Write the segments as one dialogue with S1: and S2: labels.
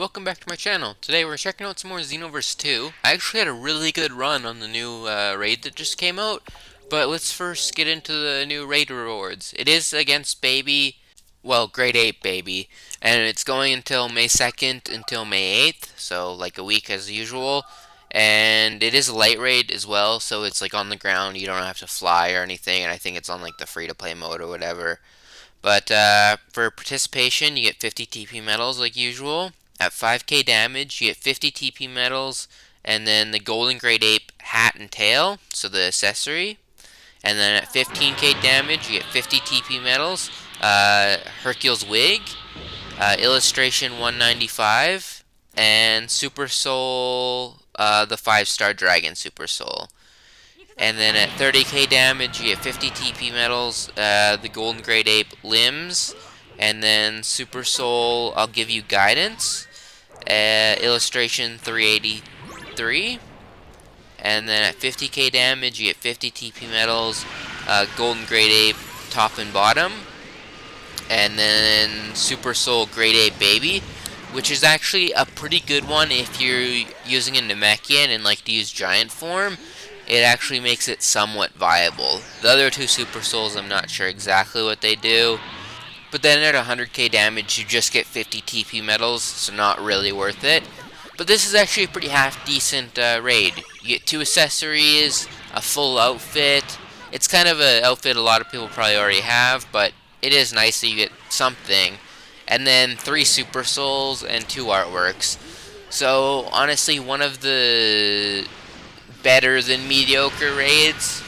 S1: Welcome back to my channel. Today we're checking out some more Xenoverse 2. I actually had a really good run on the new raid that just came out, but let's first get into the new raid rewards. It is against baby, well, grade 8 baby, and it's going until May 2nd until May 8th, so like a week as usual. And it is a light raid as well, so it's like on the ground, you don't have to fly or anything, and I think it's on like the free to play mode or whatever. But for participation, you get 50 TP medals like usual. At 5k damage, you get 50 TP medals, and then the golden grade ape hat and tail, so the accessory. And then at 15k damage, you get 50 TP medals, Hercule's wig, illustration 195, and Super Soul, the 5-star dragon Super Soul. And then at 30k damage, you get 50 TP medals, the golden grade ape limbs, and then Super Soul, I'll give you guidance, illustration 383. And then at 50k damage, you get 50 TP medals, golden grade ape top and bottom, and then Super Soul grade ape baby, which is actually a pretty good one if you're using a namekian and like to use giant form. It actually makes it somewhat viable. The other two Super Souls, I'm not sure exactly what they do. But then at 100k damage, you just get 50 TP medals, so not really worth it. But this is actually a pretty half-decent raid. You get 2 accessories, a full outfit. It's kind of an outfit a lot of people probably already have, but it is nice that you get something. And then 3 Super Souls and 2 artworks. So, honestly, one of the better than mediocre raids,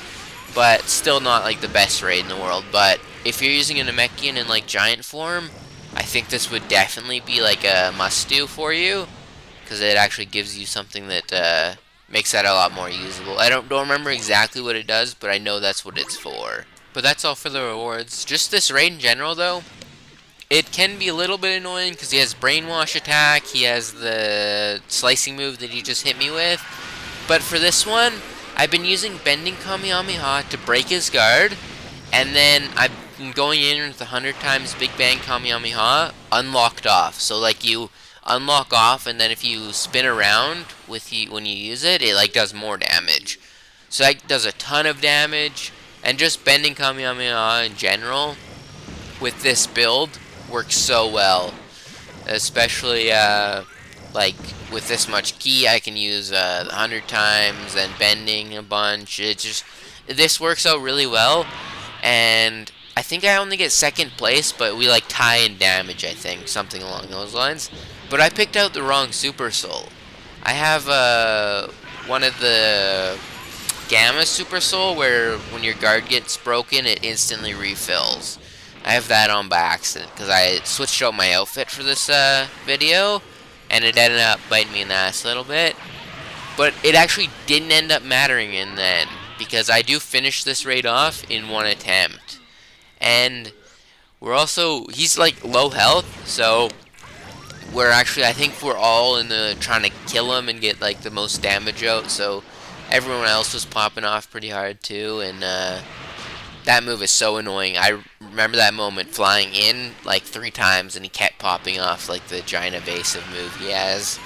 S1: but still not like the best raid in the world. But if you're using a namekian in like giant form, I think this would definitely be like a must-do for you, because it actually gives you something that makes that a lot more usable. I don't remember exactly what it does, but I know that's what it's for. But that's all for the rewards. Just this raid in general, though, it can be a little bit annoying because he has brainwash attack, he has the slicing move that he just hit me with. But for this one, I've been using bending Kamehameha to break his guard, and then I've been going in with 100 times Big Bang Kamehameha unlocked off. So like you unlock off, and then if you spin around with when you use it, it like does more damage. So that does a ton of damage, and just bending Kamehameha in general with this build works so well, especially like with this much ki, I can use 100 times and bending a bunch. This works out really well, and I think I only get 2nd place, but we like tie in damage, I think, something along those lines. But I picked out the wrong Super Soul. I have one of the Gamma Super Soul where when your guard gets broken, it instantly refills. I have that on by accident because I switched out my outfit for this video, and it ended up biting me in the ass a little bit. But it actually didn't end up mattering in the end, because I do finish this raid off in 1 attempt. And he's like low health, so I think we're all in the trying to kill him and get like the most damage out, so everyone else was popping off pretty hard too, and that move is so annoying. I remember that moment flying in like 3 times and he kept popping off like the giant evasive move he has.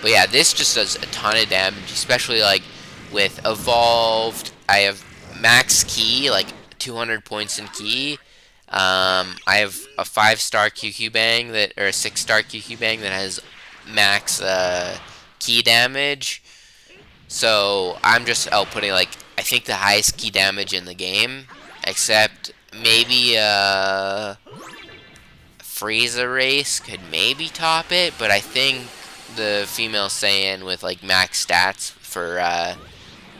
S1: But yeah, this just does a ton of damage, especially like with evolved. I have max ki, like 200 points in ki. I have a 5-star QQ bang or a 6-star QQ bang that has max ki damage. So I'm just outputting like I think the highest ki damage in the game, except maybe Frieza race could maybe top it, but I think the female Saiyan with like max stats for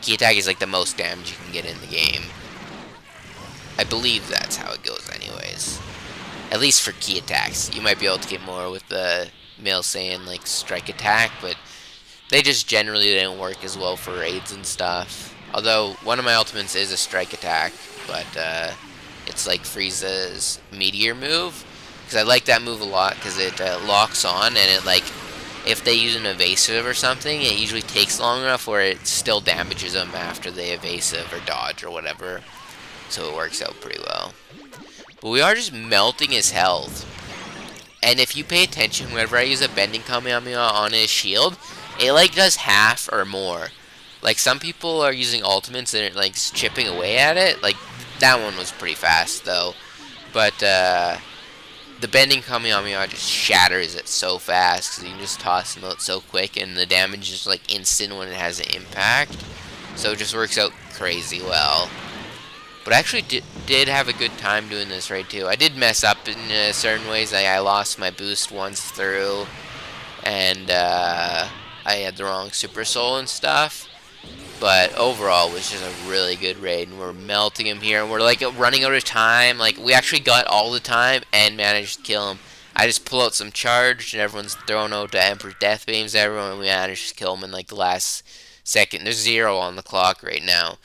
S1: ki attack is like the most damage you can get in the game. I believe that's how it goes anyways. At least for ki attacks. You might be able to get more with the male Saiyan like strike attack, but they just generally didn't work as well for raids and stuff. Although one of my ultimates is a strike attack, but it's like Frieza's meteor move, because I like that move a lot because it locks on, and it like if they use an evasive or something, it usually takes long enough where it still damages them after they evasive or dodge or whatever. So it works out pretty well. But we are just melting his health. And if you pay attention, whenever I use a bending Kamehameha on his shield, it like does half or more. Like some people are using ultimates and it like chipping away at it. Like that one was pretty fast though. But the bending Kamehameha just shatters it so fast because you can just toss them out so quick, and the damage is like instant when it has an impact. So it just works out crazy well. But I actually did have a good time doing this raid too. I did mess up in certain ways. I lost my boost once through, and I had the wrong super soul and stuff. But overall, it was just a really good raid, and we're melting him here. And we're like running out of time. Like we actually got all the time and managed to kill him. I just pull out some charge, and everyone's throwing out the Emperor Death Beams. Everyone, we managed to kill him in like the last second. There's 0 on the clock right now,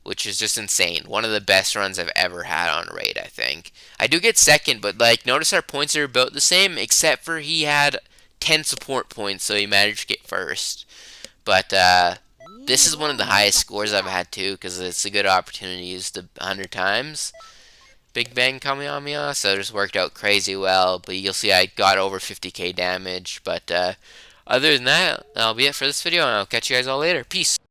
S1: which is just insane. One of the best runs I've ever had on a raid, I think. I do get second, but like notice our points are about the same, except for he had 10 support points, so he managed to get first. But this is one of the highest scores I've had too, because it's a good opportunity to use the 100 times Big Bang Kamehameha, so it just worked out crazy well. But you'll see I got over 50k damage. But other than that, that'll be it for this video, and I'll catch you guys all later. Peace.